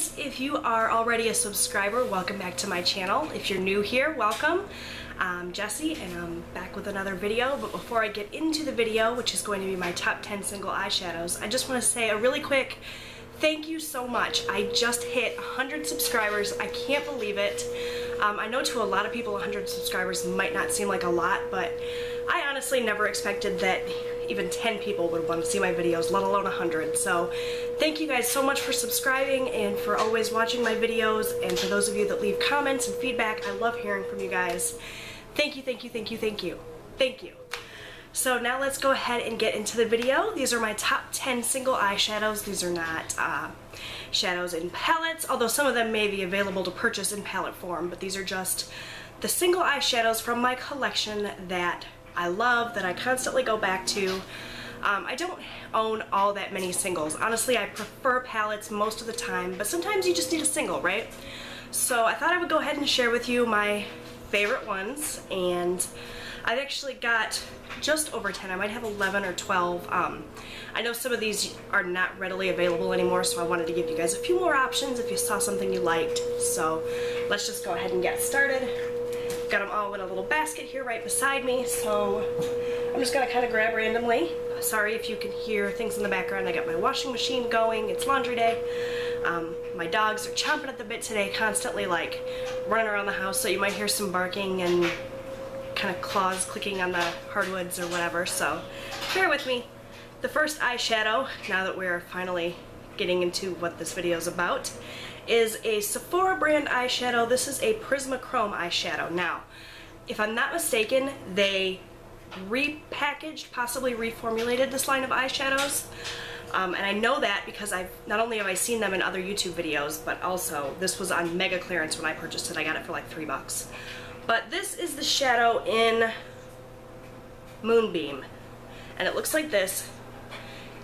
guys, if you are already a subscriber, welcome back to my channel. If you're new here, welcome. I'm Jessie and I'm back with another video, but before I get into the video, which is going to be my top 10 single eyeshadows, I just want to say a really quick thank you so much. I just hit 100 subscribers. I can't believe it. I know to a lot of people 100 subscribers might not seem like a lot, but I honestly never expected that even 10 people would want to see my videos, let alone 100. So thank you guys so much for subscribing and for always watching my videos, and for those of you that leave comments and feedback, I love hearing from you guys. Thank you, thank you, thank you, thank you. Thank you. So now let's go ahead and get into the video. These are my top 10 single eyeshadows. These are not shadows in palettes, although some of them may be available to purchase in palette form, but these are just the single eyeshadows from my collection that I love, that I constantly go back to. I don't own all that many singles. Honestly, I prefer palettes most of the time, but sometimes you just need a single, right? So I thought I would go ahead and share with you my favorite ones, and I've actually got just over 10. I might have 11 or 12. I know some of these are not readily available anymore, so I wanted to give you guys a few more options if you saw something you liked. So let's just go ahead and get started. Got them all in a little basket here right beside me, so I'm just gonna kind of grab randomly. Sorry if you can hear things in the background. I got my washing machine going. It's laundry day. My dogs are chomping at the bit today, constantly like running around the house, so you might hear some barking and kind of claws clicking on the hardwoods or whatever, so bear with me. The first eyeshadow, now that we're finally getting into what this video is about, is a Sephora brand eyeshadow. This is a Prismachrome eyeshadow. Now, if I'm not mistaken, they repackaged, possibly reformulated this line of eyeshadows. And I know that because not only have I seen them in other YouTube videos, but also this was on mega clearance when I purchased it. I got it for like $3. But this is the shadow in Moonbeam, and it looks like this.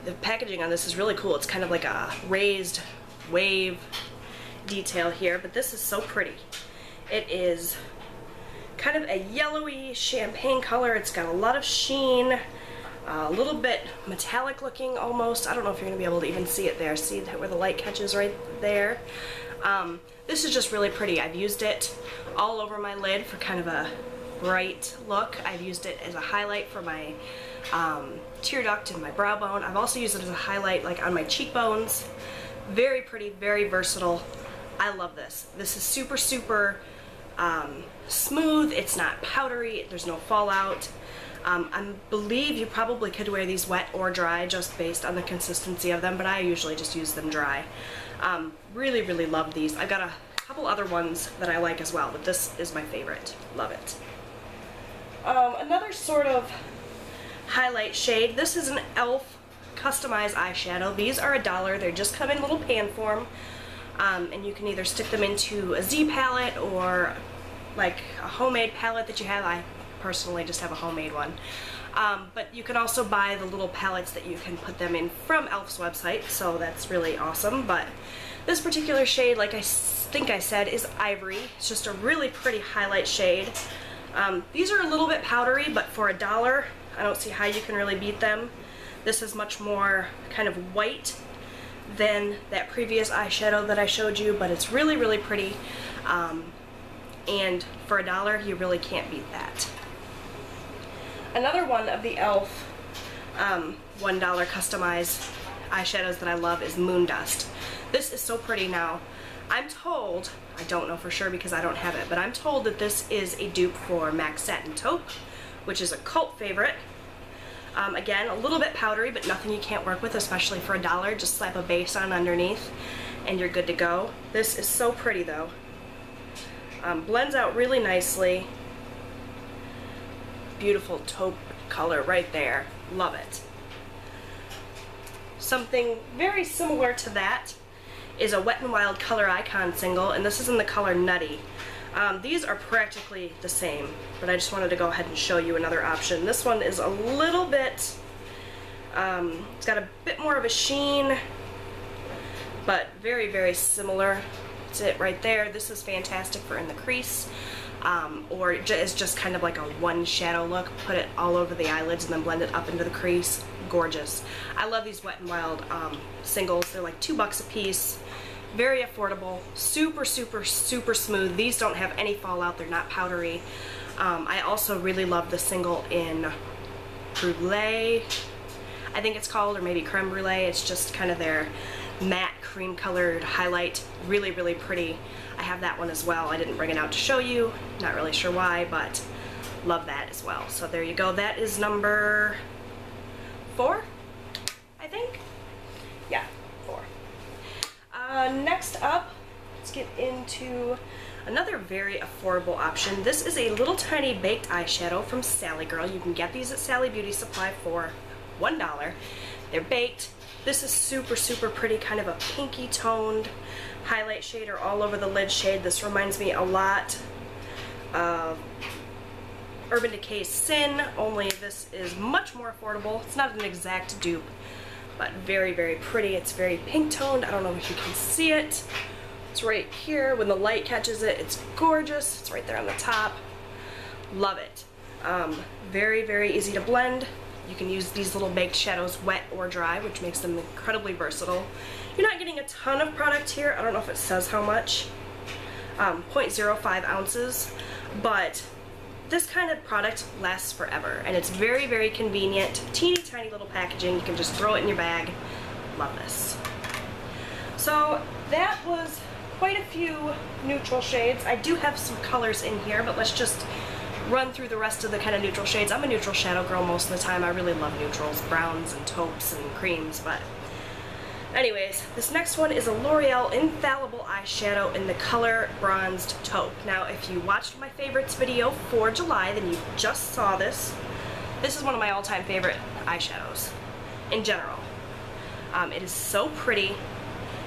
The packaging on this is really cool. It's kind of like a raised wave detail here, but this is so pretty. It is kind of a yellowy champagne color. It's got a lot of sheen, a little bit metallic looking almost. I don't know if you're going to be able to even see it there. See where the light catches right there? This is just really pretty. I've used it all over my lid for kind of a bright look. I've used it as a highlight for my tear duct and my brow bone. I've also used it as a highlight like on my cheekbones. Very pretty, very versatile. I love this. This is super, super smooth. It's not powdery. There's no fallout. I believe you probably could wear these wet or dry just based on the consistency of them, but I usually just use them dry. Really, really love these. I've got a couple other ones that I like as well, but this is my favorite. Love it. Another sort of highlight shade. This is an e.l.f. customized eyeshadow. These are $1. They just come in little pan form, and you can either stick them into a Z palette or like a homemade palette that you have. I personally just have a homemade one. But you can also buy the little palettes that you can put them in from e.l.f.'s website, so that's really awesome. But this particular shade, like I think I said, is Ivory. It's just a really pretty highlight shade. These are a little bit powdery, but for $1, I don't see how you can really beat them. This is much more kind of white than that previous eyeshadow that I showed you, but it's really, really pretty. And for $1, you really can't beat that. Another one of the e.l.f. $1 customized eyeshadows that I love is Moon Dust. This is so pretty. Now, I'm told, I don't know for sure because I don't have it, but I'm told that this is a dupe for MAC Satin Taupe, which is a cult favorite. Again, a little bit powdery, but nothing you can't work with, especially for $1. Just slap a base on underneath and you're good to go. This is so pretty though. Blends out really nicely. Beautiful taupe color right there. Love it. Something very similar to that is a Wet n Wild Color Icon single, and this is in the color Nutty. These are practically the same, but I just wanted to go ahead and show you another option. This one is a little bit, it's got a bit more of a sheen, but very, very similar. That's it right there. This is fantastic for in the crease, or it's just kind of like a one shadow look. Put it all over the eyelids and then blend it up into the crease. Gorgeous. I love these Wet n Wild singles. They're like $2 a piece. Very affordable, super, super, super smooth. These don't have any fallout, they're not powdery. I also really love the single in Brulee, I think it's called, or maybe Creme Brulee. It's just kind of their matte cream colored highlight. Really, really pretty. I have that one as well. I didn't bring it out to show you, not really sure why, but love that as well. So there you go. That is number 4, I think. Yeah, 4. Next up, let's get into another very affordable option. This is a little tiny baked eyeshadow from Sally Girl. You can get these at Sally Beauty Supply for $1. They're baked. This is super, super pretty, kind of a pinky toned highlight shader all over the lid shade. This reminds me a lot of Urban Decay's Sin, only this is much more affordable. It's not an exact dupe, but very, very pretty. It's very pink toned. I don't know if you can see it. It's right here. When the light catches it, it's gorgeous. It's right there on the top. Love it. Very, very easy to blend. You can use these little baked shadows wet or dry, which makes them incredibly versatile. You're not getting a ton of product here. I don't know if it says how much. 0.05 ounces, but this kind of product lasts forever, and it's very, very convenient. Teeny tiny little packaging. You can just throw it in your bag. Love this. So that was quite a few neutral shades. I do have some colors in here, but let's just run through the rest of the kind of neutral shades. I'm a neutral shadow girl most of the time. I really love neutrals, browns and taupes and creams, but anyways, this next one is a L'Oreal Infallible eyeshadow in the color Bronzed Taupe. Now, if you watched my favorites video for July, then you just saw this. This is one of my all-time favorite eyeshadows in general. It is so pretty.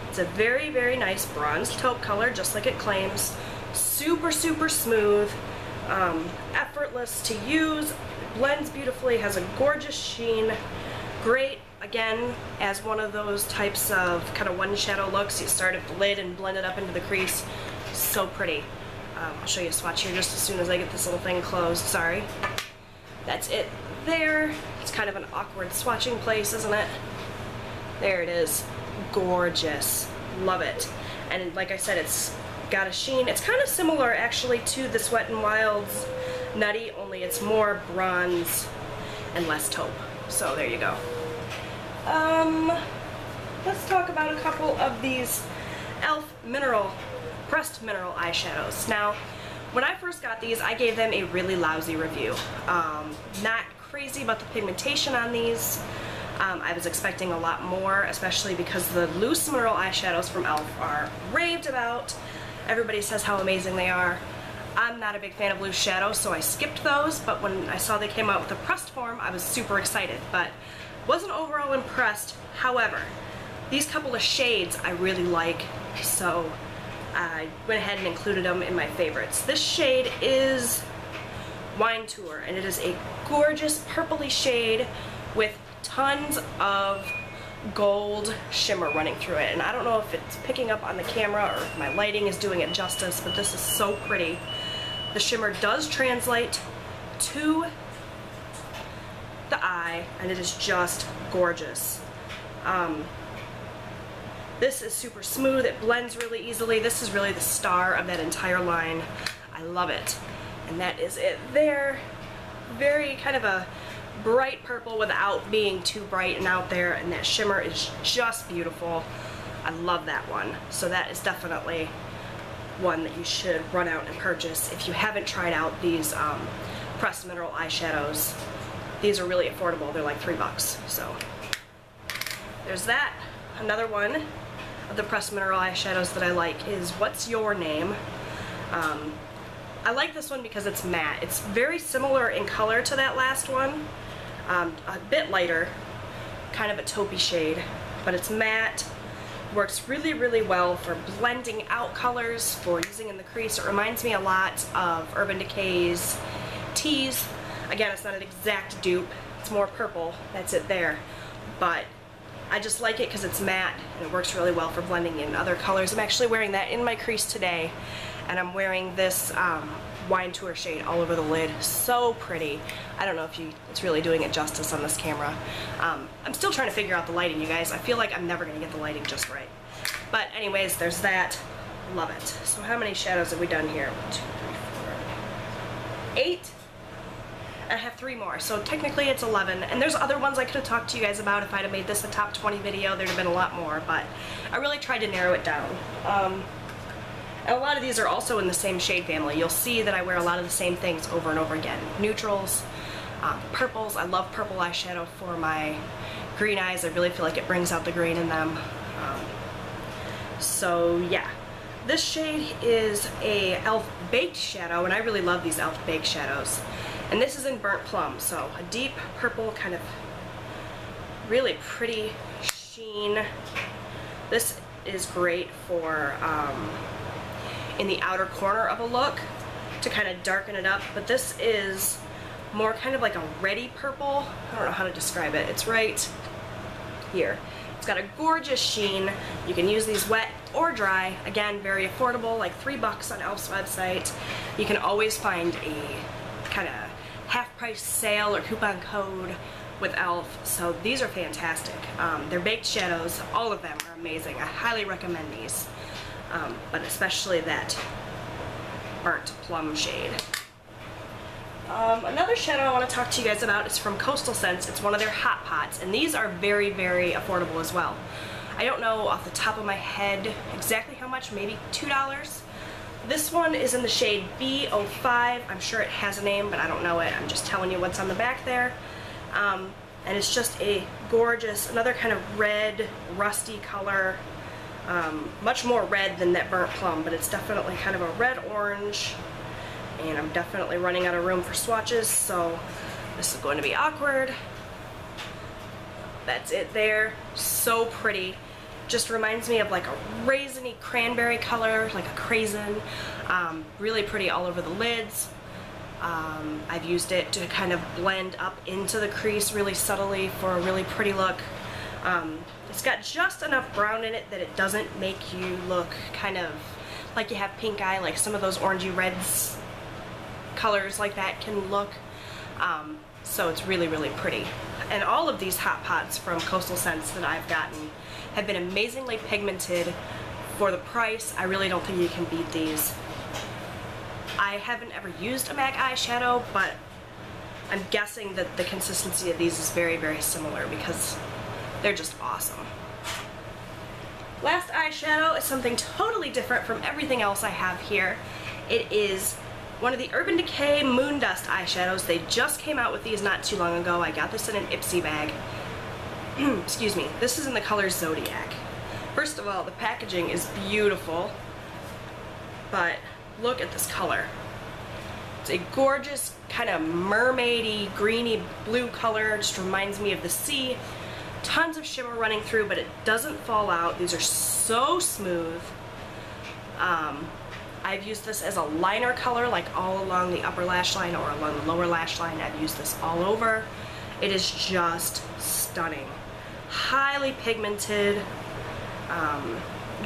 It's a very, very nice bronzed taupe color, just like it claims. Super, super smooth. Effortless to use, blends beautifully, has a gorgeous sheen. Great, again, as one of those types of kind of one shadow looks. You start at the lid and blend it up into the crease. So pretty. I'll show you a swatch here just as soon as I get this little thing closed. Sorry. That's it there. It's kind of an awkward swatching place, isn't it? There it is. Gorgeous. Love it. And like I said, it's got a sheen. It's kind of similar actually to the Wet n Wild's Nutty, only it's more bronze and less taupe. So there you go. Let's talk about a couple of these e.l.f. pressed mineral eyeshadows. Now, when I first got these, I gave them a really lousy review. Not crazy about the pigmentation on these. I was expecting a lot more, especially because the loose mineral eyeshadows from e.l.f. are raved about. Everybody says how amazing they are. I'm not a big fan of loose shadows, so I skipped those, but when I saw they came out with the pressed form, I was super excited, but wasn't overall impressed. However, these couple of shades I really like, so I went ahead and included them in my favorites. This shade is Wine Tour, and it is a gorgeous purpley shade with tons of gold shimmer running through it, and I don't know if it's picking up on the camera or if my lighting is doing it justice, but this is so pretty. The shimmer does translate to the eye, and it is just gorgeous. This is super smooth. It blends really easily. This is really the star of that entire line. I love it. And that is it there. Very kind of a bright purple without being too bright and out there, and that shimmer is just beautiful. I love that one. So that is definitely one that you should run out and purchase if you haven't tried out these pressed mineral eyeshadows. These are really affordable. They're like $3. So there's that. Another one of the pressed mineral eyeshadows that I like is What's Your Name? I like this one because it's matte. It's very similar in color to that last one. A bit lighter, kind of a taupey shade, but it's matte. Works really, really well for blending out colors, for using in the crease. It reminds me a lot of Urban Decay's Tease. Again, it's not an exact dupe. It's more purple. That's it there. But I just like it because it's matte and it works really well for blending in other colors. I'm actually wearing that in my crease today, and I'm wearing this Wine Tour shade all over the lid. So pretty. I don't know if it's really doing it justice on this camera. I'm still trying to figure out the lighting, you guys. I feel like I'm never going to get the lighting just right. But anyways, there's that. Love it. So how many shadows have we done here? 1, 2, 3, 4, 8. And I have 3 more, so technically it's 11. And there's other ones I could have talked to you guys about. If I'd have made this a top 20 video, there'd have been a lot more, but I really tried to narrow it down. And a lot of these are also in the same shade family. You'll see that I wear a lot of the same things over and over again. Neutrals, purples. I love purple eyeshadow for my green eyes. I really feel like it brings out the green in them. So yeah, this shade is a e.l.f. baked shadow, and I really love these e.l.f. baked shadows. And this is in Burnt Plum, so a deep purple, kind of really pretty sheen. This is great for in the outer corner of a look to kind of darken it up, but this is more kind of like a reddy purple. I don't know how to describe it. It's right here. It's got a gorgeous sheen. You can use these wet or dry. Again, very affordable, like $3 on e.l.f.'s website. You can always find a kind of half-price sale or coupon code with e.l.f. So these are fantastic. They're baked shadows. All of them are amazing. I highly recommend these. But especially that Burnt Plum shade. Another shadow I want to talk to you guys about is from Coastal Scents. It's one of their hot pots, and these are very, very affordable as well. I don't know off the top of my head exactly how much, maybe $2. This one is in the shade B05. I'm sure it has a name, but I don't know it. I'm just telling you what's on the back there. And it's just a gorgeous, another kind of red, rusty color. Much more red than that Burnt Plum, but it's definitely kind of a red-orange. And I'm definitely running out of room for swatches, so this is going to be awkward. That's it there. So pretty. Just reminds me of like a raisiny cranberry color, like a craisin. Really pretty all over the lids. I've used it to kind of blend up into the crease really subtly for a really pretty look. It's got just enough brown in it that it doesn't make you look kind of like you have pink eye, like some of those orangey reds colors like that can look. So it's really, really pretty. And all of these hot pots from Coastal Scents that I've gotten have been amazingly pigmented for the price. I really don't think you can beat these. I haven't ever used a MAC eyeshadow, but I'm guessing that the consistency of these is very, very similar because they're just awesome. Last eyeshadow is something totally different from everything else I have here. It is one of the Urban Decay Moon Dust eyeshadows. They just came out with these not too long ago. I got this in an Ipsy bag. Excuse me. This is in the color Zodiac. First of all, the packaging is beautiful, but look at this color. It's a gorgeous kind of mermaidy, greeny blue color. It just reminds me of the sea. Tons of shimmer running through, but it doesn't fall out. These are so smooth. I've used this as a liner color, like all along the upper lash line or along the lower lash line. I've used this all over. It is just stunning. Highly pigmented,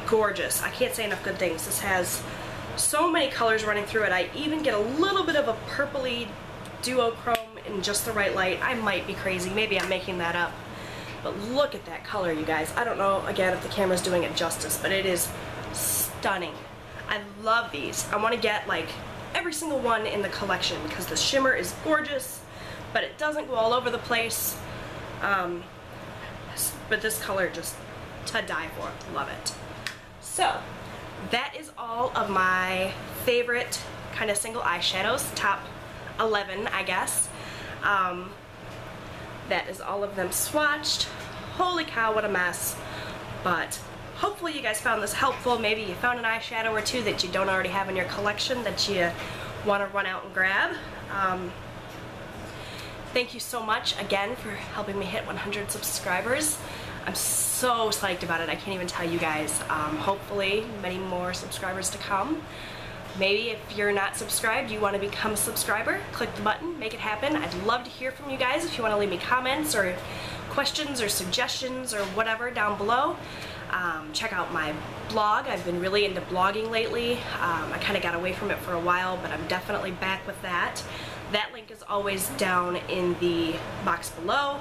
gorgeous. I can't say enough good things. This has so many colors running through it. I even get a little bit of a purpley duochrome in just the right light. I might be crazy. Maybe I'm making that up. But look at that color, you guys. I don't know, again, if the camera's doing it justice, but it is stunning. I love these. I want to get like every single one in the collection because the shimmer is gorgeous, but it doesn't go all over the place. But this color just to die for. Love it. So that is all of my favorite kind of single eyeshadows, top 11, I guess. That is all of them swatched. Holy cow, what a mess. But hopefully you guys found this helpful. Maybe you found an eyeshadow or two that you don't already have in your collection that you want to run out and grab. Thank you so much again for helping me hit 100 subscribers. I'm so psyched about it. I can't even tell you guys. Hopefully many more subscribers to come. Maybe if you're not subscribed, you want to become a subscriber, click the button, make it happen. I'd love to hear from you guys if you want to leave me comments or questions or suggestions or whatever down below. Check out my blog. I've been really into blogging lately. I kind of got away from it for a while, but I'm definitely back with that. That link is always down in the box below,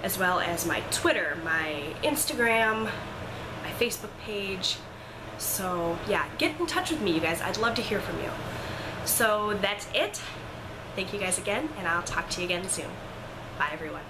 as well as my Twitter, my Instagram, my Facebook page. So yeah, get in touch with me, you guys. I'd love to hear from you. So that's it. Thank you guys again, and I'll talk to you again soon. Bye, everyone.